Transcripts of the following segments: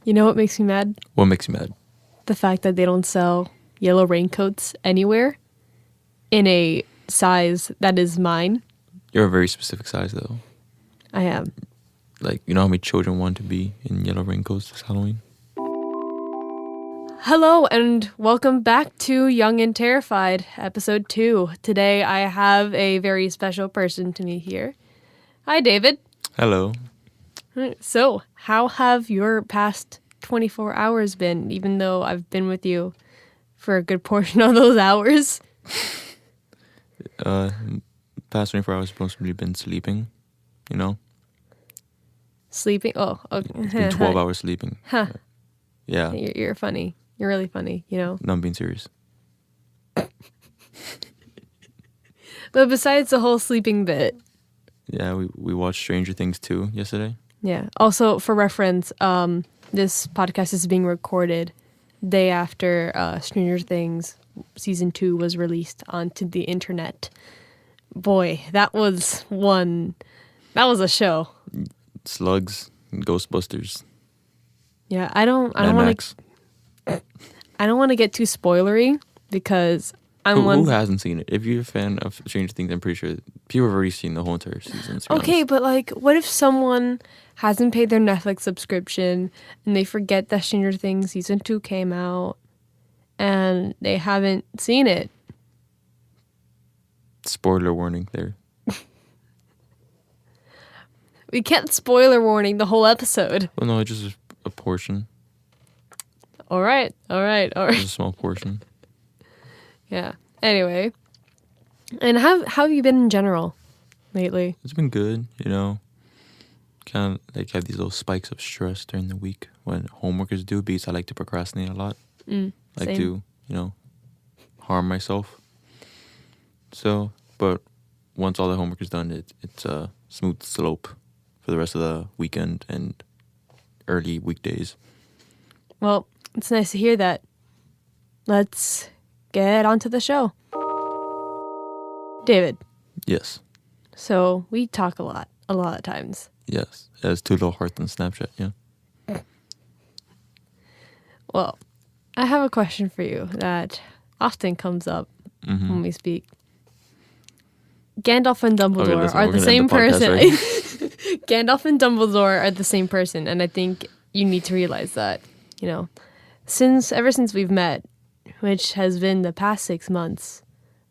You know what makes me mad? What makes you mad? The fact that they don't sell yellow raincoats anywhere in a size that is mine. You're a very specific size, though. I am. Like, you know how many children want to be in yellow raincoats this Halloween? Hello and welcome back to Young and Terrified, episode 2. Today I have a very special person to meet here. Hi, David. Hello. So, how have your past 24 hours been, even though I've been with you for a good portion of those hours? Past 24 hours I've mostly been sleeping, you know? Sleeping? Oh, okay. It's been 12 hours sleeping. Huh. Yeah. You're funny. You're really funny, you know? No, I'm being serious. But besides the whole sleeping bit. Yeah, we watched Stranger Things 2 yesterday. Yeah. Also, for reference, this podcast is being recorded day after Stranger Things season 2 was released onto the internet. Boy, that was a show. Slugs, Ghostbusters. Yeah, I don't want to get too spoilery because Who hasn't seen it? If you're a fan of Stranger Things, I'm pretty sure people have already seen the whole entire season. Okay, but like, what if someone hasn't paid their Netflix subscription and they forget that Stranger Things season 2 came out and they haven't seen it? Spoiler warning there. We can't spoiler warning the whole episode. Well, no, just a portion. All right. Just a small portion. Yeah. Anyway, and how have you been in general lately? It's been good, you know. Kind of like have these little spikes of stress during the week when homework is due because I like to procrastinate a lot. Same. To, you know, harm myself. So, but once all the homework is done, it's a smooth slope for the rest of the weekend and early weekdays. Well, it's nice to hear that. Let's get onto the show. David. Yes. So we talk a lot of times. Yes. It has 2 little hearts on Snapchat, yeah. Well, I have a question for you that often comes up when we speak. Gandalf and Dumbledore are the same person. Right? Gandalf and Dumbledore are the same person, and I think you need to realize that, you know, ever since we've met, which has been the past 6 months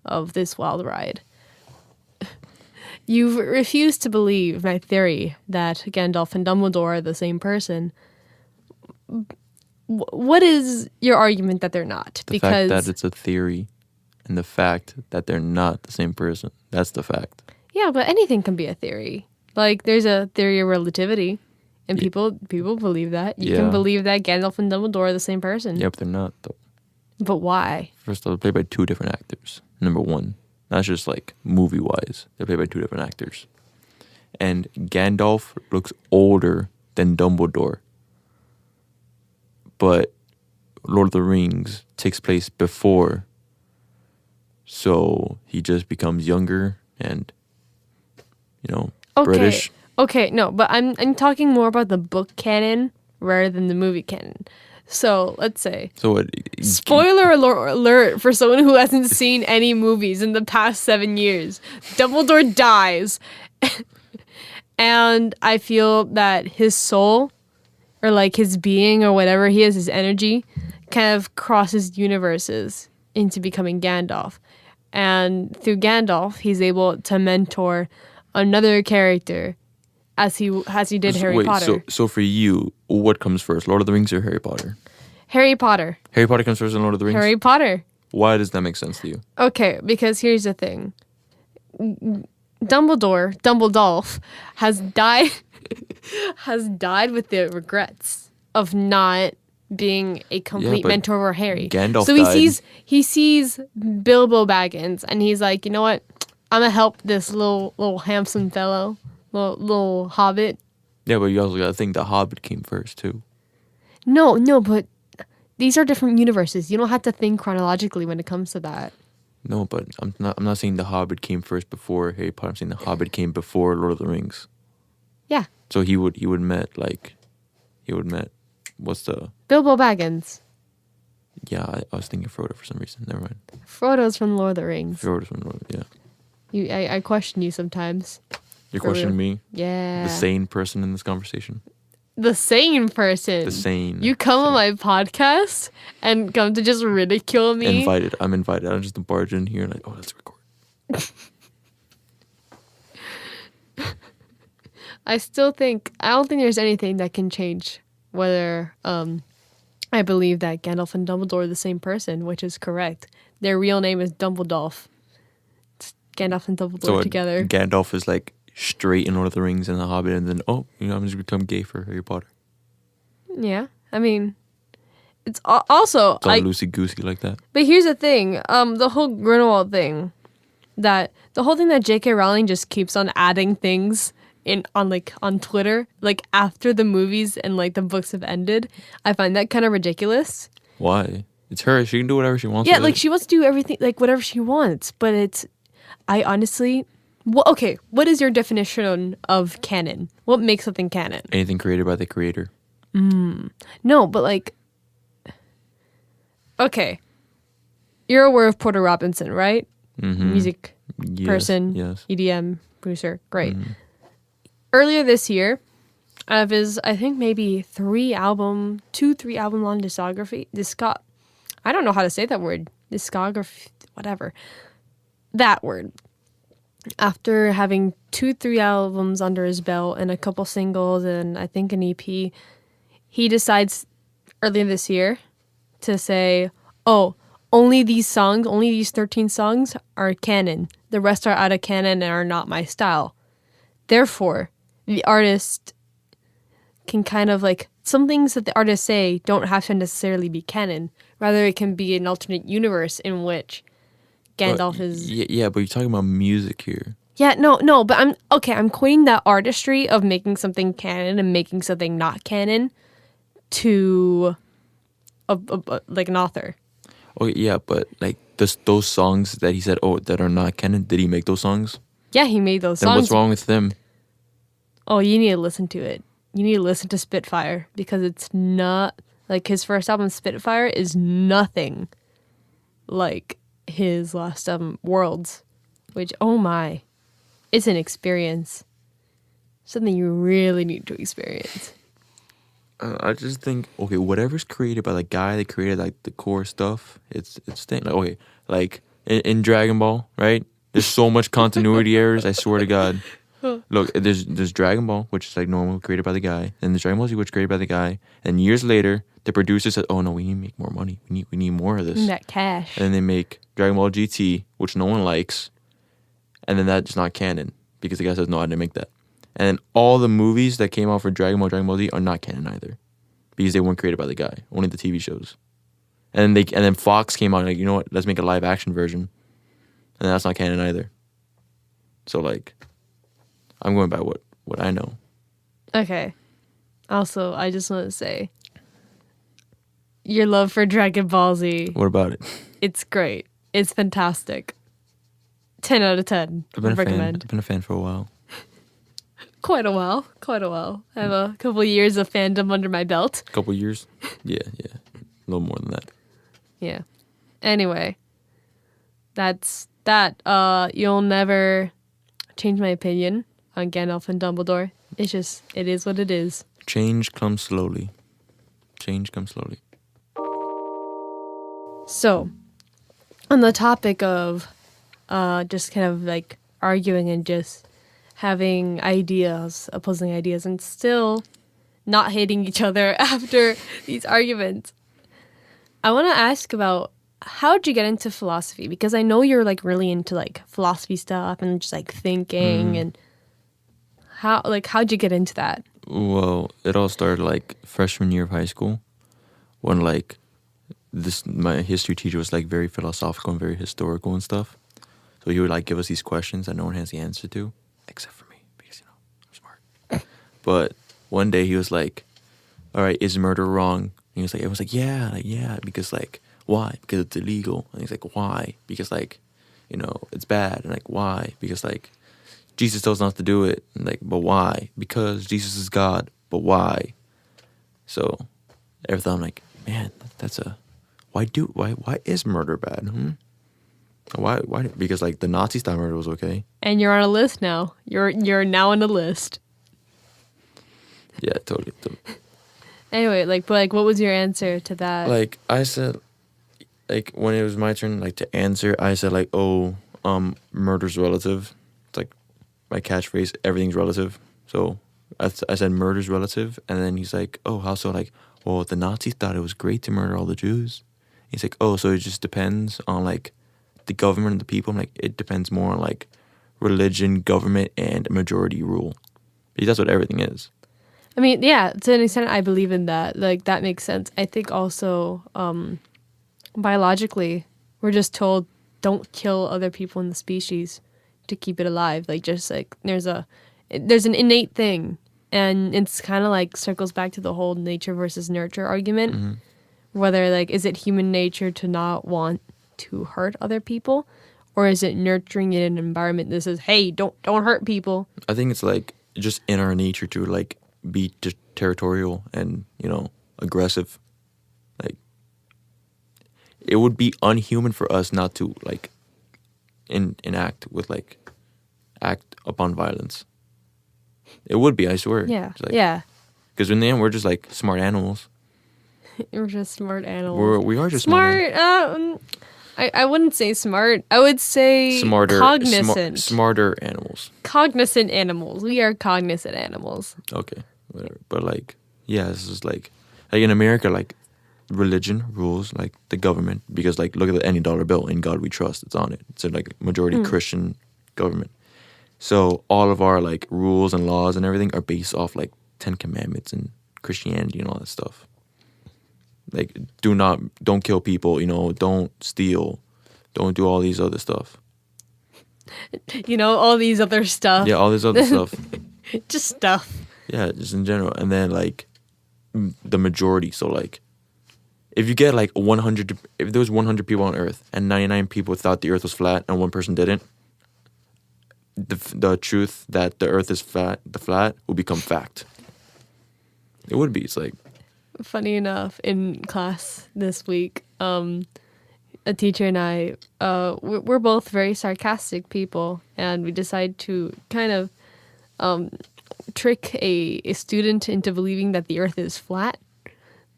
of this wild ride, you've refused to believe my theory that Gandalf and Dumbledore are the same person. What is your argument that they're not? The fact that it's a theory and the fact that they're not the same person. That's the fact. Yeah, but anything can be a theory. Like, there's a theory of relativity, and people believe that. You can believe that Gandalf and Dumbledore are the same person. Yeah, but they're not, though. But why? First of all, they're played by 2 different actors. Number 1. That's just like movie-wise. They're played by 2 different actors. And Gandalf looks older than Dumbledore. But Lord of the Rings takes place before. So he just becomes younger and, you know, British. Okay, no, but I'm talking more about the book canon rather than the movie canon. So let's say, spoiler alert for someone who hasn't seen any movies in the past 7 years. Dumbledore dies, and I feel that his soul, or like his being, or whatever he is, his energy, kind of crosses universes into becoming Gandalf. And through Gandalf, he's able to mentor another character as he did Harry Potter. So for you, what comes first, Lord of the Rings or Harry Potter? Harry Potter. Harry Potter comes first in Lord of the Rings? Harry Potter. Why does that make sense to you? Okay, because here's the thing. Dumbledalf, has died with the regrets of not being a complete mentor for Harry. Gandalf so died. he sees Bilbo Baggins, and he's like, you know what? I'm gonna help this little handsome fellow, little hobbit. Yeah, but you also gotta think the Hobbit came first too. No, but these are different universes. You don't have to think chronologically when it comes to that. No, but I'm not saying the Hobbit came first before Harry Potter. I'm saying the Hobbit came before Lord of the Rings. Yeah. So he would met What's the? Bilbo Baggins. Yeah, I was thinking Frodo for some reason. Never mind. Frodo's from Lord of the Rings. Frodo's from Lord. Yeah. I question you sometimes. You're For questioning me, Yeah. the sane person in this conversation. The sane person. The sane. You come on my podcast and come to just ridicule me. Invited. I'm invited. I'm just barge in here and like, oh, let's record. I don't think there's anything that can change whether I believe that Gandalf and Dumbledore are the same person, which is correct. Their real name is Dumbledalf. It's Gandalf and Dumbledore together. Gandalf is like straight in Lord of the Rings and The Hobbit, and then I'm just become gay for Harry Potter. Yeah, I mean, it's also It's all loosey goosey like that. But here's the thing, the whole Grindelwald thing, that J.K. Rowling just keeps on adding things on Twitter, like after the movies and like the books have ended. I find that kind of ridiculous. Why? It's her. She can do whatever she wants. Yeah, like she wants to do everything, like whatever she wants. But I honestly, okay, what is your definition of canon? What makes something canon? Anything created by the creator. No, but like, okay, you're aware of Porter Robinson, right? Mm-hmm. Music person, yes. EDM producer, great. Mm-hmm. Earlier this year, out of his, I think maybe 3 album long discography, I don't know how to say that word, discography, whatever, that word. After having 3 albums under his belt and a couple singles and I think an EP, he decides earlier this year to say, oh, only these 13 songs are canon. The rest are out of canon and are not my style. Therefore, the artist can kind of like, some things that the artists say don't have to necessarily be canon. Rather, it can be an alternate universe in which Gandalf is... Yeah, but you're talking about music here. Yeah, no, but I'm equating that artistry of making something canon and making something not canon to like an author. Oh, yeah, but like those songs that he said, that are not canon, did he make those songs? Yeah, he made those songs. Then what's wrong with them? Oh, you need to listen to it. You need to listen to Spitfire because it's not, like his first album, Spitfire, is nothing like his last album, Worlds, which, oh my, it's an experience. Something you really need to experience. I just think, okay, whatever's created by the guy that created like the core stuff, it's staying. Like, okay, like in Dragon Ball, right? There's so much continuity errors. I swear to God. Look, there's Dragon Ball, which is like normal, created by the guy, and there's Dragon Ball Z, which is created by the guy. And years later, the producer said, "Oh no, we need to make more money. We need more of this. That cash." And then they make Dragon Ball GT, which no one likes, and then that's not canon because the guy says, "No, I didn't make that." And then all the movies that came out for Dragon Ball Z are not canon either, because they weren't created by the guy. Only the TV shows. And then Fox came out and like, you know what? Let's make a live action version, and that's not canon either. So like, I'm going by what I know. Okay. Also, I just want to say, your love for Dragon Ball Z. What about it? It's great. It's fantastic. 10 out of 10. I've been a fan for a while. Quite a while. I have a couple of years of fandom under my belt. A couple years? Yeah. A little more than that. Yeah. Anyway, that's that. You'll never change my opinion on Gandalf and Dumbledore. It is what it is. Change comes slowly. So, on the topic of just kind of like arguing and just having opposing ideas, and still not hating each other after these arguments, I want to ask about, how'd you get into philosophy? Because I know you're like really into like philosophy stuff and just like thinking, and how'd you get into that? Well, it all started like freshman year of high school, when like my history teacher was like very philosophical and very historical and stuff. So he would like give us these questions that no one has the answer to, except for me, because I'm smart. But one day he was like, "All right, is murder wrong?" And it was like, yeah, because like, why? Because it's illegal. And he's like, why? Because like, it's bad. And like, why? Because like, Jesus tells us not to do it. And like, but why? Because Jesus is God. But why? So Every time I'm like, man, that's a why is murder bad? Why because like the Nazi style murder was okay. And you're on a list now. You're now on the list. Yeah, totally. Anyway, what was your answer to that? Like I said, like when it was my turn, like to answer, I said like, oh, murder's relative. It's like my catchphrase, everything's relative. So I said murder's relative, and then he's like, oh, how so? Like, well, the Nazis thought it was great to murder all the Jews. He's like, oh, so it just depends on like the government and the people. I'm like, it depends more on like religion, government, and majority rule. Because that's what everything is. I mean, yeah, to an extent, I believe in that. Like, that makes sense. I think also, biologically, we're just told don't kill other people in the species to keep it alive. Like, just like there's an innate thing, and it's kind of like circles back to the whole nature versus nurture argument. Mm-hmm. Whether like is it human nature to not want to hurt other people, or is it nurturing in an environment that says, hey, don't hurt people? I think it's like just in our nature to like be territorial and, you know, aggressive. Like, it would be unhuman for us not to like enact with like act upon violence. It would be, I swear. Yeah, like, yeah. Because in the end, we're just like smart animals. We're just smart animals. We are just smart. I wouldn't say smart. I would say cognizant. Smarter animals. Cognizant animals. We are cognizant animals. Okay, whatever. But like, yeah, this is like in America, like religion rules like the government, because like look at any dollar bill, in God we trust. It's on it. It's a like majority Christian government. So all of our like rules and laws and everything are based off like 10 Commandments and Christianity and all that stuff. Like, don't kill people, you know, don't steal, don't do all these other stuff. You know, all these other stuff. Yeah, all this other stuff. Just stuff. Yeah, just in general. And then, like, the majority. So, like, if you get, like, if there was 100 people on Earth and 99 people thought the Earth was flat and one person didn't, the truth that the Earth is flat will become fact. It would be. It's like... Funny enough, in class this week, a teacher and I, we're both very sarcastic people, and we decided to kind of trick a student into believing that the Earth is flat.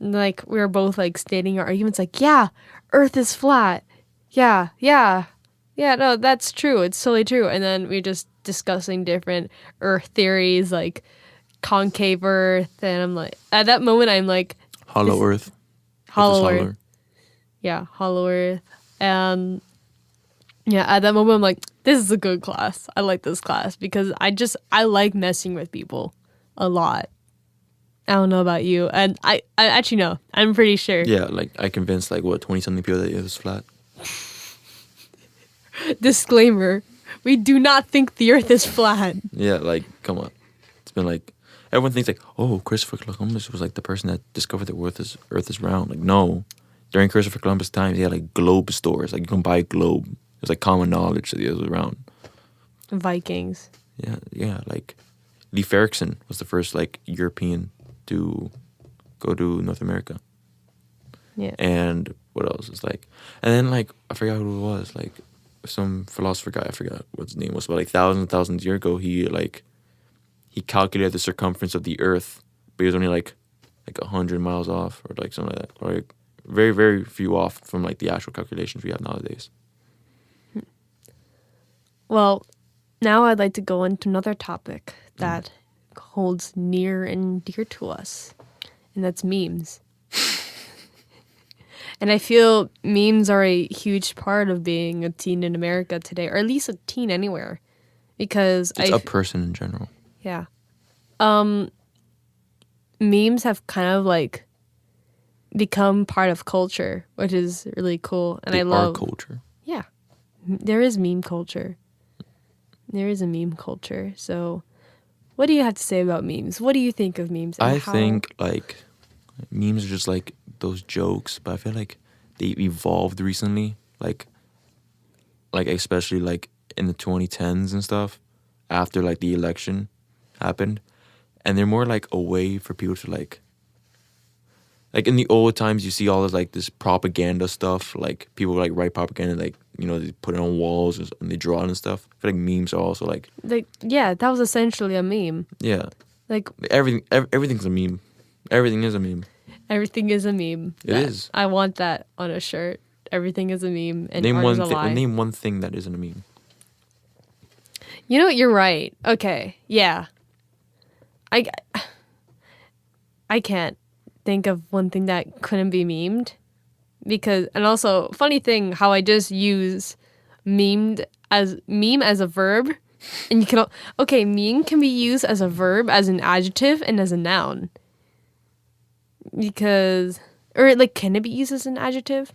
And, like, we were both like stating our arguments, like, yeah, Earth is flat. Yeah, no, that's true. It's totally true. And then we're just discussing different Earth theories, like concave Earth, and I'm like, at that moment, I'm like, Hollow Earth. Hollow Earth. Yeah, Hollow Earth. And yeah, at that moment, I'm like, this is a good class. I like this class because I like messing with people a lot. I don't know about you. And I actually know. I'm pretty sure. Yeah, like I convinced like 20-something people that it was flat. Disclaimer. We do not think the Earth is flat. Yeah, like, come on. It's been like, everyone thinks like, oh, Christopher Columbus was like the person that discovered the Earth is round. Like, no. During Christopher Columbus' time, he had like globe stores. Like, you can buy a globe. It was like common knowledge that the Earth was round. Vikings. Yeah. Like, Leif Erikson was the first like European to go to North America. Yeah. And what else is like, and then like, I forgot who it was. Like, some philosopher guy, I forgot what his name was, but like thousands and thousands of years ago, he calculated the circumference of the Earth, but he was only like 100 miles off, or like something like that, or like very, very few off from like the actual calculations we have nowadays. Well, now I'd like to go into another topic that holds near and dear to us, and that's memes. And I feel memes are a huge part of being a teen in America today, or at least a teen anywhere, because it's a person in general. Yeah. Memes have kind of like become part of culture, which is really cool. And I love culture. Yeah. There is meme culture. There is a meme culture. So what do you have to say about memes? What do you think of memes? I think like memes are just like those jokes, but I feel like they evolved recently. Like especially like in the 2010s and stuff, after like the election happened, and they're more like a way for people to like like in the old times, you see all this like this propaganda stuff. Like people like write propaganda, like they put it on walls and they draw it and stuff. I feel like memes are also like yeah, that was essentially a meme. Yeah, like everything's a meme. Everything is a meme. Everything is a meme. It is. I want that on a shirt. Everything is a meme and art is a lie. Name one thing that isn't a meme. You know what? You're right. Okay. Yeah. I can't think of one thing that couldn't be memed. And also, funny thing, how I just use meme as a verb. And you can, meme can be used as a verb, as an adjective, and as a noun. Can it be used as an adjective?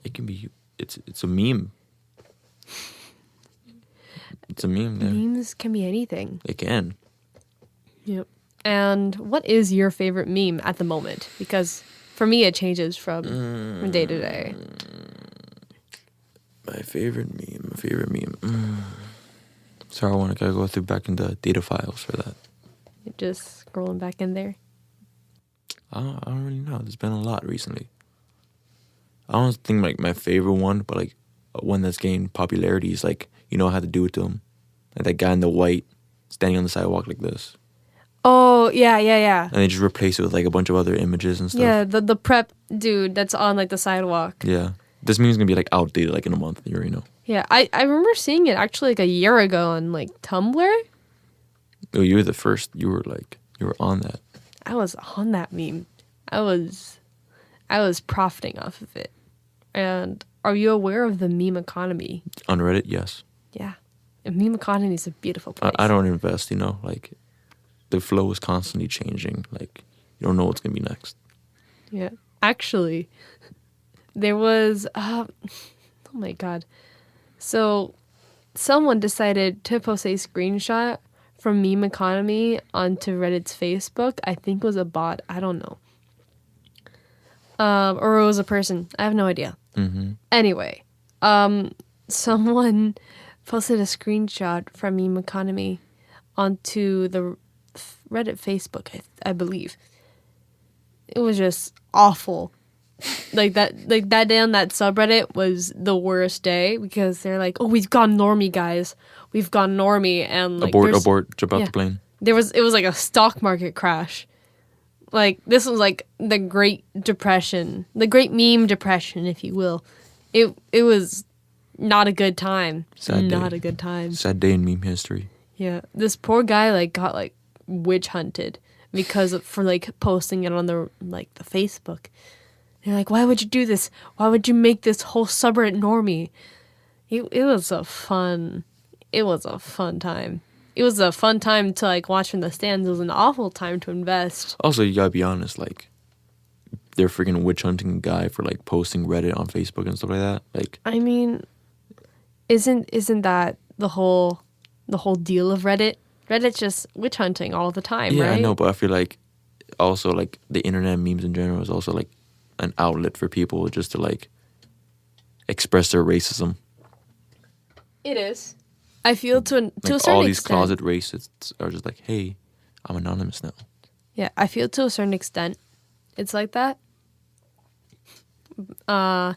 It can be. It's a meme. It's a meme. There. Memes can be anything. It can. Yep. And what is your favorite meme at the moment? Because for me, it changes from day to day. My favorite meme. Sorry, I gotta go back into data files for that. You're just scrolling back in there. I don't really know. There's been a lot recently. I don't think like my favorite one, but like one that's gained popularity is like I had to do it to him, like that guy in the white standing on the sidewalk like this. Oh yeah. And they just replace it with like a bunch of other images and stuff. Yeah, the prep dude that's on like the sidewalk. Yeah, this meme's gonna be like outdated like in a month. You already know. Yeah, I remember seeing it actually like a year ago on like Tumblr. Oh, you were the first. You were on that. I was on that meme. I was profiting off of it. And are you aware of the meme economy? On Reddit, yes. Yeah. The meme economy is a beautiful place. I don't invest, like the flow is constantly changing. Like you don't know what's going to be next. Yeah. Actually, there was, oh my God. So someone decided to post a screenshot from meme economy onto Reddit's Facebook. I think it was a bot. I don't know. Or it was a person. I have no idea. Mm-hmm. Anyway, someone posted a screenshot from meme economy onto the Reddit Facebook, I believe. It was just awful. Like that day on that subreddit was the worst day because they're like, oh, we've gone normie, guys. We've gone normie, and like abort, jump out the plane. It was like a stock market crash. Like this was like the Great Depression, the Great Meme Depression, if you will. It was not a good time. Not a good time. Sad day in meme history. Yeah, this poor guy like got like witch hunted for like posting it on the Facebook. They're like, why would you do this? Why would you make this whole subreddit normie? It was a fun time. It was a fun time to like watch from the stands. It was an awful time to invest. Also, you gotta be honest, like they're freaking witch hunting a guy for like posting Reddit on Facebook and stuff like that. Like, I mean, isn't that the whole deal of Reddit? Reddit's just witch hunting all the time, yeah, right? I know, but I feel like also like the internet memes in general is also like an outlet for people just to like express their racism. It is. I feel to a certain extent. All these closet racists are just like, hey, I'm anonymous now. Yeah, I feel to a certain extent it's like that. I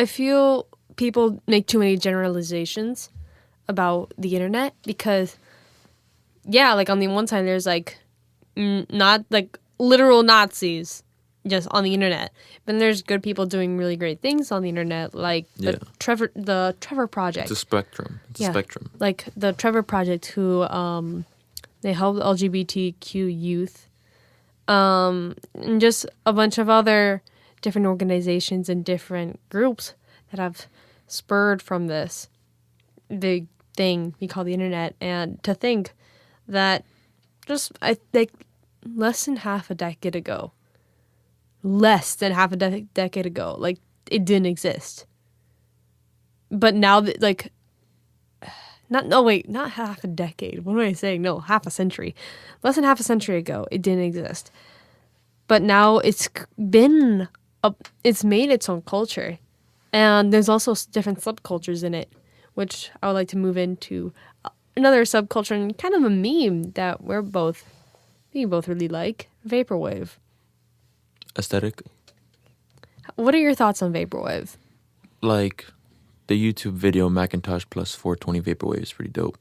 feel people make too many generalizations about the internet because, yeah, like on the one side there's like not like literal Nazis just on the internet, but then there's good people doing really great things on the internet, like the Trevor Project. It's a spectrum. Like the Trevor Project, who they help LGBTQ youth, and just a bunch of other different organizations and different groups that have spurred from this big thing we call the internet. And to think that just I think less than half a decade ago, like it didn't exist. But now that like not half a decade. What am I saying? No, half a century. Less than half a century ago, it didn't exist. But now it's made its own culture. And there's also different subcultures in it, which I would like to move into another subculture and kind of a meme that we're both you both really like, vaporwave. Aesthetic. What are your thoughts on vaporwave? Like, the YouTube video Macintosh plus 420 vaporwave is pretty dope.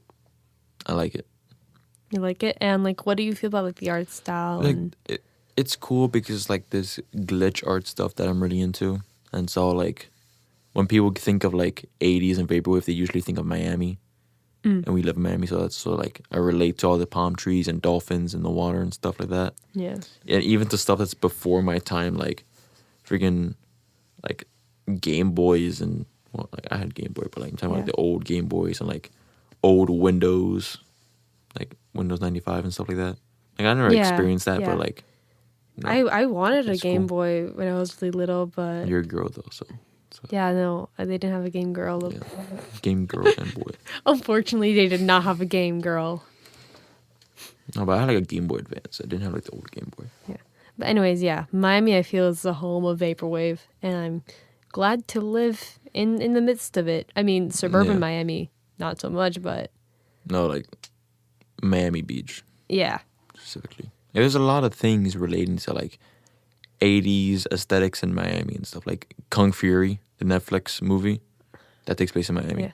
I like it. You like it? And like, what do you feel about like the art style? Like, And it's cool because like this glitch art stuff that I'm really into. And so like, when people think of like 80s and vaporwave, they usually think of Miami. And we live in Miami, so that's so like I relate to all the palm trees and dolphins in the water and stuff like that. yeah, And even to stuff that's before my time, like freaking like Game Boys and well, like I had Game Boy, but like I'm talking about like the old Game Boys and like old Windows, like Windows 95 and stuff like that. Like I never experienced that, but like I wanted a it's Game cool. Boy when I was really little, but You're a girl though, so yeah, no, they didn't have a Game Girl. yeah. Game Girl and Boy. Unfortunately, they did not have a Game Girl. No, but I had like a Game Boy Advance. I didn't have like the old Game Boy. Yeah, but anyways, yeah, Miami I feel is the home of vaporwave, and I'm glad to live in the midst of it. I mean, suburban Miami, not so much, but No, like Miami Beach yeah, specifically. Yeah, there's a lot of things relating to like 80s aesthetics in Miami and stuff. Like Kung Fury, the Netflix movie, that takes place in Miami.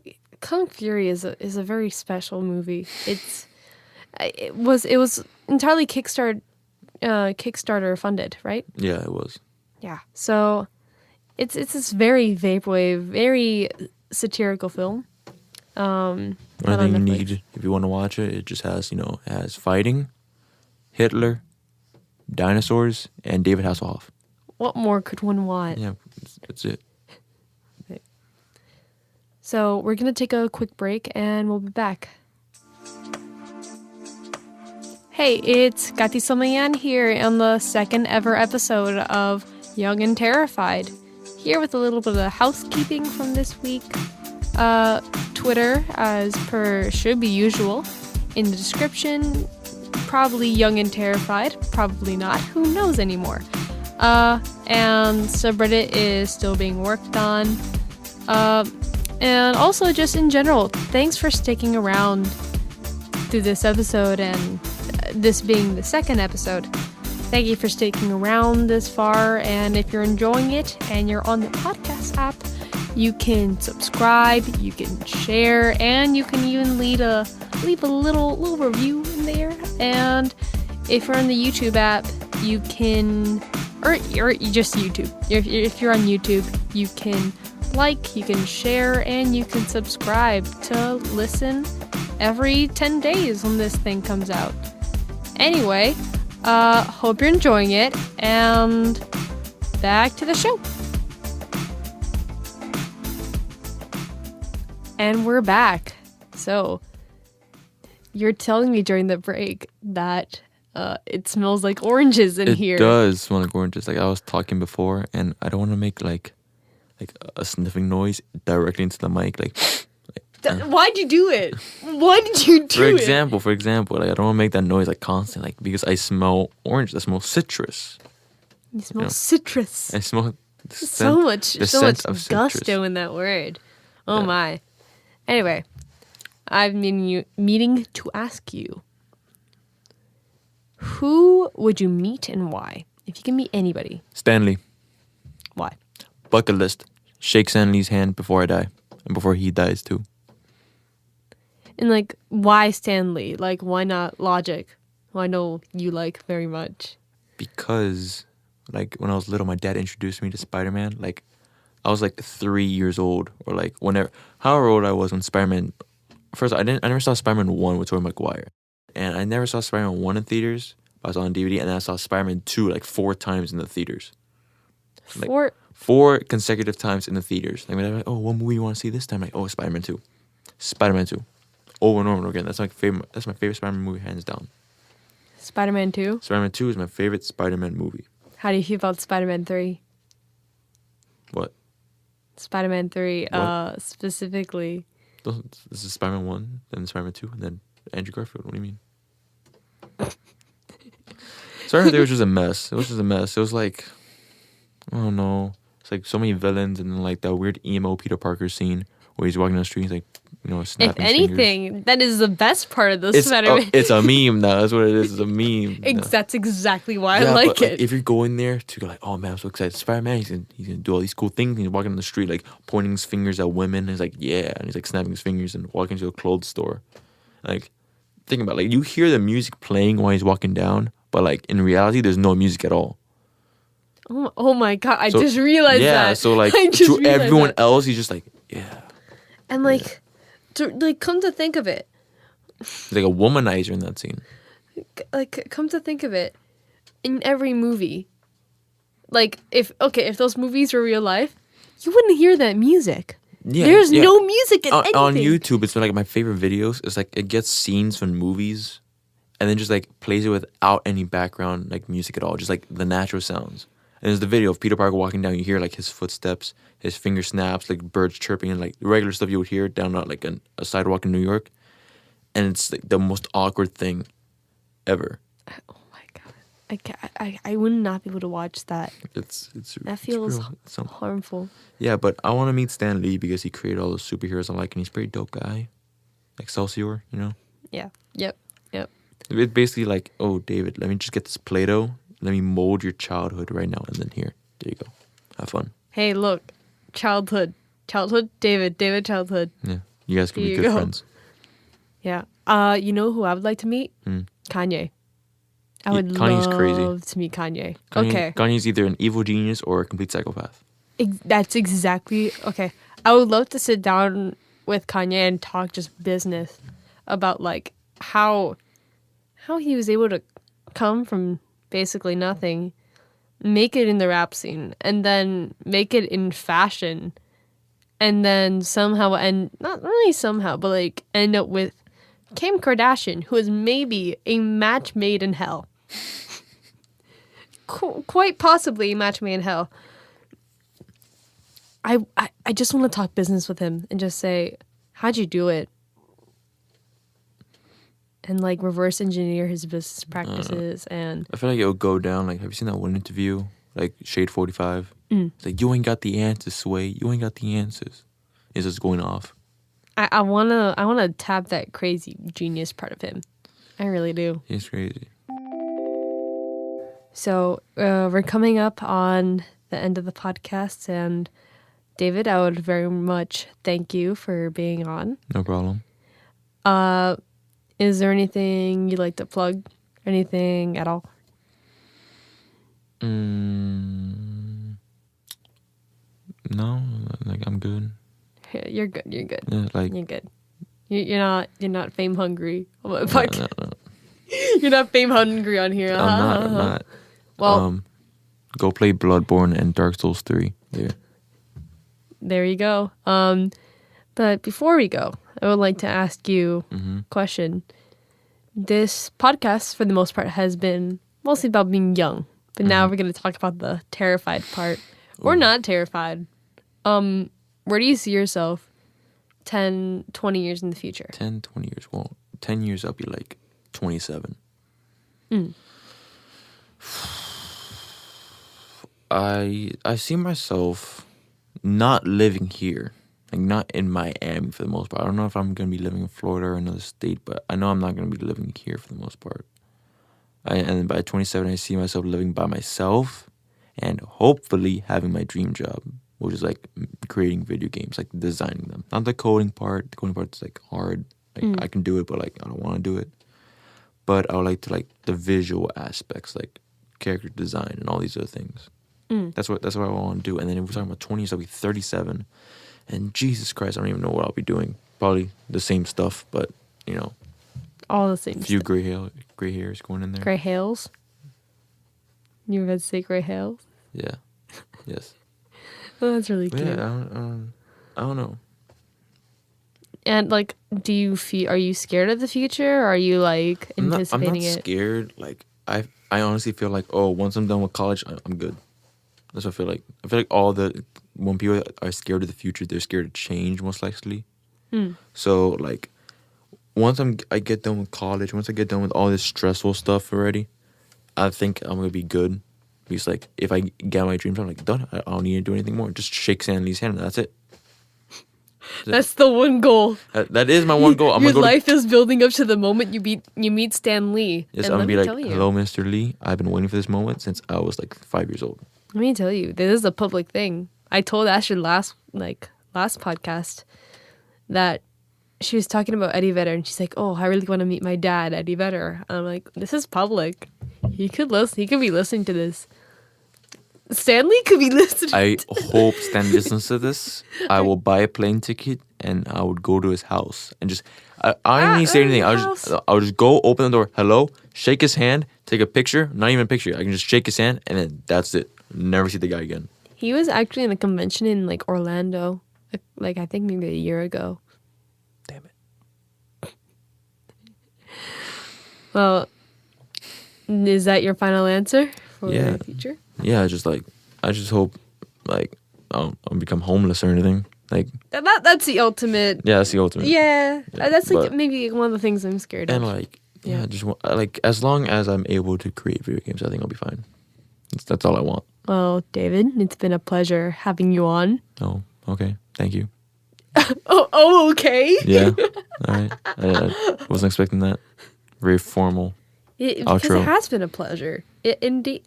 yeah. Kung Fury is a very special movie. It was entirely Kickstarter funded, right? Yeah, it was. Yeah. So it's this very vaporwave, very satirical film. One Not thing on you Netflix. need if you want to watch it, it just has, it has fighting, Hitler, dinosaurs, and David Hasselhoff. What more could one want? Yeah, that's it. So we're gonna take a quick break and we'll be back. Hey, it's Kati Somayan here on the second ever episode of Young and Terrified. Here with a little bit of housekeeping from this week. Twitter, as per should be usual. In the description, probably Young and Terrified, probably not. Who knows anymore? And subreddit is still being worked on. And also just in general, thanks for sticking around through this episode and this being the second episode. Thank you for sticking around this far, and if you're enjoying it and you're on the podcast app, you can subscribe, you can share, and you can even leave a little review in there. And if you're on the YouTube app, you can, or just YouTube. If you're on YouTube, you can like, you can share, and you can subscribe to listen every 10 days when this thing comes out. Anyway, hope you're enjoying it, and back to the show. And we're back. So, you're telling me during the break that it smells like oranges in here. It does smell like oranges. Like I was talking before, and I don't want to make like a sniffing noise directly into the mic. Why'd you do it? Why did you do it? For example, like I don't want to make that noise like constant, like because I smell orange. I smell citrus. You smell citrus. I smell So much of gusto citrus. in that word. Oh my. Anyway, I've meaning to ask you, who would you meet and why? If you can meet anybody, Stanley. why? Bucket list. Shake Stanley's hand before I die, and before he dies too. And like, why Stanley? Like, why not Logic, who I know you like very much? Because, like, when I was little, my dad introduced me to Spider-Man. Like, I was like 3 years old, or like however old I was when Spider-Man. First, I never saw Spider-Man 1 with Tobey Maguire, and I never saw Spider-Man 1 in theaters. But I saw it on DVD, and then I saw Spider-Man 2 like 4 times in the theaters. Like, 4 consecutive times in the theaters. Like, when I'm like, oh, what movie you want to see this time? Like, oh, Spider-Man 2. Spider-Man 2. Over and over again. That's my favorite Spider-Man movie, hands down. Spider-Man 2? Spider-Man 2 is my favorite Spider-Man movie. How do you feel about Spider-Man 3? What? Spider-Man 3, specifically. This is Spider-Man 1, then Spider-Man 2, and then Andrew Garfield. What do you mean? Spider-Man 3 was just a mess. It was like, I don't know. It's like so many villains, and then like that weird emo Peter Parker scene where he's walking down the street. He's like, If snapping his fingers. anything, that is the best part of the Spider-Man. It's a meme now. That's what it is. It's a meme. That's exactly why Yeah, I like but, it. if you're going there to go like, oh man, I'm so excited, Spider-Man, he's gonna do all these cool things. And he's walking on the street like pointing his fingers at women. And he's like, yeah, and he's like snapping his fingers and walking to a clothes store. Like, think about it. Like, you hear the music playing while he's walking down, but like in reality, there's no music at all. Oh my god! I just realized that. Yeah, so like I just to realized everyone that. else, he's just like, yeah. And like, come to think of it, He's like a womanizer in that scene. come to think of it, in every movie, like if those movies were real life, you wouldn't hear that music. Yeah, There's no music in anything. On YouTube, it's been like my favorite videos. It's like it gets scenes from movies, and then just like plays it without any background like music at all, just like the natural sounds. And there's the video of Peter Parker walking down. You hear like his footsteps, his finger snaps, like birds chirping, and like the regular stuff you would hear down like a sidewalk in New York. And it's like the most awkward thing ever. Oh my god! I would not be able to watch that. That feels harmful. Yeah, but I want to meet Stan Lee because he created all those superheroes I like, and he's a pretty dope guy. Excelsior, Yeah. Yep. It's basically like, oh, David, let me just get this Play-Doh. Let me mold your childhood right now, and then there you go. Have fun. Hey, look, childhood, David, childhood. Yeah, you guys can be Here you good go. friends. Yeah. You know who I would like to meet? Kanye. I would Kanye's love crazy. to meet Kanye. Okay. Kanye's either an evil genius or a complete psychopath. That's exactly okay. I would love to sit down with Kanye and talk just business about like how he was able to come from basically nothing, make it in the rap scene, and then make it in fashion, and then somehow, and not really somehow, but like end up with Kim Kardashian, who is maybe a match made in hell. Quite possibly a match made in hell. I just want to talk business with him and just say, how'd you do it? And like reverse engineer his business practices. And I feel like it'll go down. Like, have you seen that one interview? Like Shade 45. It's like, you ain't got the answers, Sway. You ain't got the answers. It's just going off. I wanna tap that crazy genius part of him. I really do. He's crazy. So we're coming up on the end of the podcast, and David, I would very much thank you for being on. No problem. Is there anything you'd like to plug? Anything at all? No, like I'm good. You're good. You're good. Yeah, like You're good. You're not fame hungry. no. You're not fame hungry on here. I'm not. Well, go play Bloodborne and Dark Souls 3. there you go. But before we go, I would like to ask you a question. This podcast, for the most part, has been mostly about being young. But now we're going to talk about the terrified part. Or not terrified. Where do you see yourself 10, 20 years in the future? 10, 20 years. Well, 10 years I'll be like 27. I see myself not living here. Like, not in Miami for the most part. I don't know if I'm going to be living in Florida or another state, but I know I'm not going to be living here for the most part. And then by 27, I see myself living by myself and hopefully having my dream job, which is like creating video games, like designing them. Not the coding part. The coding part's like hard. Like I can do it, but like I don't want to do it. But I would like to like the visual aspects, like character design and all these other things. That's what I want to do. And then if we're talking about 20 years, I'll be 37. And Jesus Christ, I don't even know what I'll be doing. Probably the same stuff, but All the same a few stuff. gray hairs going in there. Gray hails? You were about to say gray hails? Yeah. Yes. Oh, that's really But cute. yeah, I don't know. And like, are you scared of the future? Or are you like anticipating I'm not scared. Like I honestly feel like, once I'm done with college, I'm good. That's what I feel like. I feel like when people are scared of the future, they're scared of change most likely. So like, once I get done with college, once I get done with all this stressful stuff already, I think I'm gonna be good. Because like, if I get my dreams, I'm like done. I don't need to do anything more. Just shake Stan Lee's hand, and that's it. That's the one goal. That is my one goal. I'm Your gonna go life is building up to the moment you meet Stan Lee. yes, And I'm let gonna be me like, tell you. hello, Mr. Lee. I've been waiting for this moment since I was like 5 years old. Let me tell you, this is a public thing. I told Asher last podcast that she was talking about Eddie Vedder, and she's like, "Oh, I really want to meet my dad, Eddie Vedder." And I'm like, "This is public. He could listen. He could be listening to this. Stanley could be listening." I hope Stan listens to this. I will buy a plane ticket and I would go to his house and just. I don't need to say anything. I'll just go open the door. Hello, shake his hand, take a picture. Not even a picture. I can just shake his hand and then that's it. Never see the guy again. He was actually in a convention in like Orlando, like I think maybe a year ago. Damn it. Well, is that your final answer for Yeah. the future? Yeah, I just hope like I don't become homeless or anything. Like That's the ultimate. yeah, that's the ultimate. Yeah, that's like but- maybe one of the things I'm scared of. And like yeah, just like as long as I'm able to create video games, I think I'll be fine. That's all I want. Well, David, it's been a pleasure having you on. Oh, okay. Thank you. Oh, okay. Yeah. All right. I wasn't expecting that. Very formal. Because Outro. it has been a pleasure. Indeed.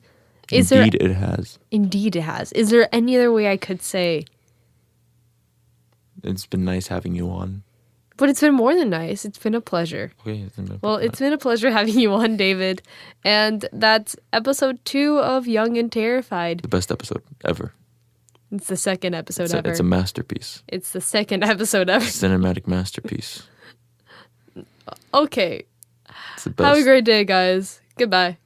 Indeed, it has. Indeed, it has. Is there any other way I could say? It's been nice having you on. But it's been more than nice. It's been a pleasure. Okay. Well, it's been a pleasure having you on, David. And that's episode 2 of Young and Terrified. the best episode ever. It's the second episode ever. It's a masterpiece. It's the second episode ever. Cinematic masterpiece. Okay. It's the best. Have a great day, guys. Goodbye.